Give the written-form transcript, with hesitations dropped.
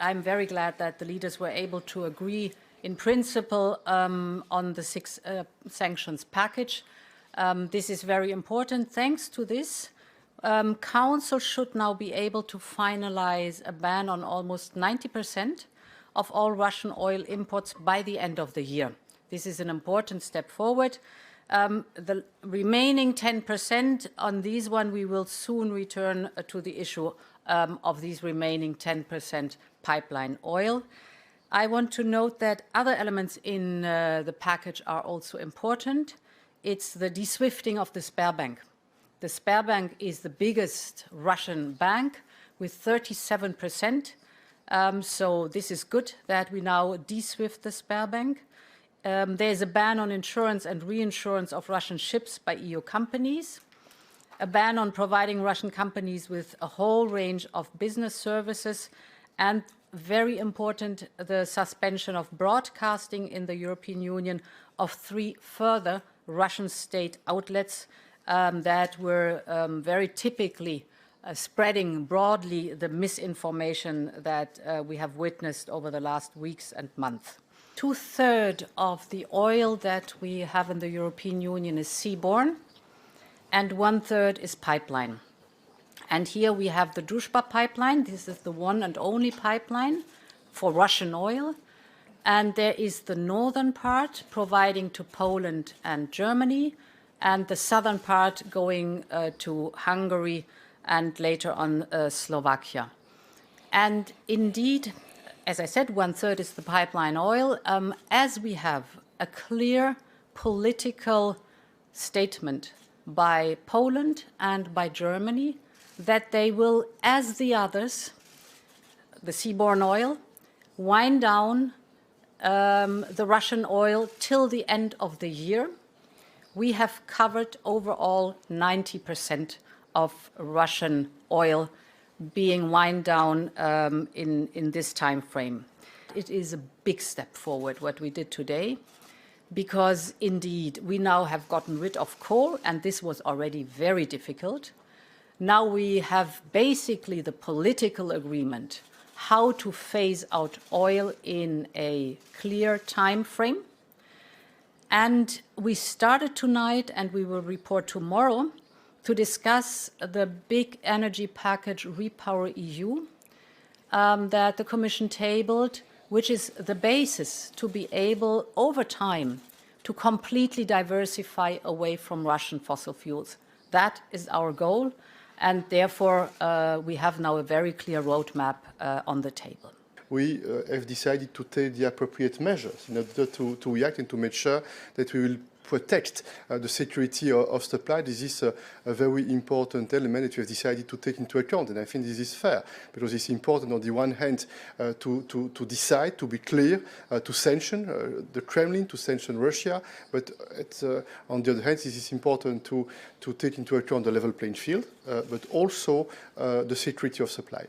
I'm very glad that the leaders were able to agree in principle on the 6 sanctions package. This is very important. Thanks to this, Council should now be able to finalize a ban on almost 90% of all Russian oil imports by the end of the year. This is an important step forward. The remaining 10% on these one, we will soon return to the issue of these remaining 10% pipeline oil. I want to note that other elements in the package are also important. It's the de-swifting of the Sberbank. The Sberbank is the biggest Russian bank with 37%. So this is good that we now de-swift the Sberbank. There's a ban on insurance and reinsurance of Russian ships by EU companies, a ban on providing Russian companies with a whole range of business services, and very important, the suspension of broadcasting in the European Union of 3 further Russian state outlets that were very typically spreading broadly the misinformation that we have witnessed over the last weeks and months. 2/3 of the oil that we have in the European Union is seaborne, and 1/3 is pipeline. And here we have the Druzhba pipeline. This is the one and only pipeline for Russian oil. And there is the northern part providing to Poland and Germany, and the southern part going to Hungary and later on Slovakia. And indeed, as I said, 1/3 is the pipeline oil. As we have a clear political statement by Poland and by Germany that they will, as the others, the seaborne oil, wind down the Russian oil till the end of the year. We have covered overall 90% of Russian oil being wind down in this time frame. It is a big step forward what we did today, because indeed we now have gotten rid of coal, and this was already very difficult. Now we have basically the political agreement how to phase out oil in a clear time frame. And we started tonight, and we will report tomorrow, to discuss the big energy package Repower EU that the Commission tabled, which is the basis to be able, over time, to completely diversify away from Russian fossil fuels. That is our goal, and therefore we have now a very clear roadmap on the table. We have decided to take the appropriate measures in order to react and to make sure that we will protect the security of supply. This is a very important element that we have decided to take into account, and I think this is fair, because it's important on the one hand to decide, to be clear, to sanction the Kremlin, to sanction Russia, but on the other hand, this is important to take into account the level playing field, but also the security of supply.